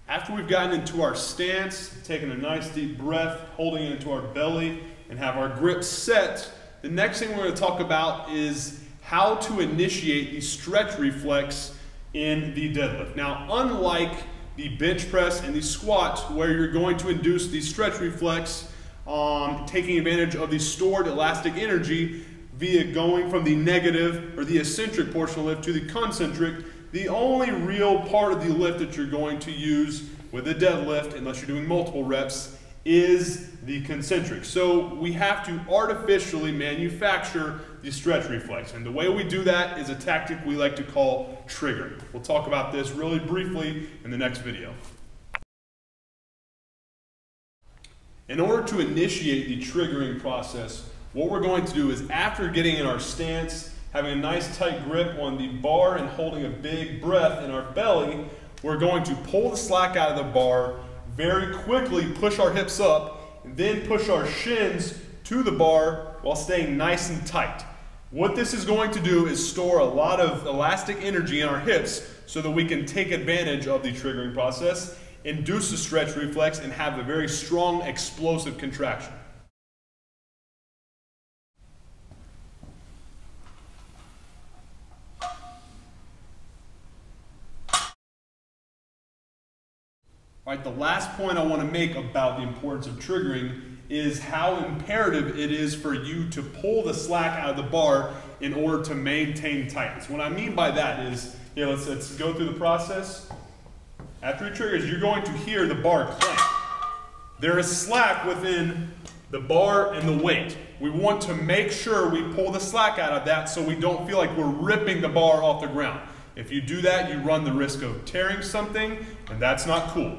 After we've gotten into our stance, taking a nice deep breath, holding it into our belly, and have our grip set, the next thing we're going to talk about is how to initiate the stretch reflex in the deadlift. Now, unlike the bench press and the squat, where you're going to induce the stretch reflex taking advantage of the stored elastic energy via going from the negative or the eccentric portion of the lift to the concentric, the only real part of the lift that you're going to use with a deadlift, unless you're doing multiple reps, is the concentric. So we have to artificially manufacture the stretch reflex. And the way we do that is a tactic we like to call triggering. We'll talk about this really briefly in the next video. In order to initiate the triggering process, what we're going to do is, after getting in our stance, having a nice tight grip on the bar and holding a big breath in our belly, we're going to pull the slack out of the bar, very quickly push our hips up, and then push our shins to the bar while staying nice and tight. What this is going to do is store a lot of elastic energy in our hips so that we can take advantage of the triggering process, induce the stretch reflex, and have a very strong explosive contraction. All right, the last point I want to make about the importance of triggering is how imperative it is for you to pull the slack out of the bar in order to maintain tightness. What I mean by that is, let's go through the process. After it triggers, you're going to hear the bar clank. There is slack within the bar and the weight. We want to make sure we pull the slack out of that so we don't feel like we're ripping the bar off the ground. If you do that, you run the risk of tearing something, and that's not cool.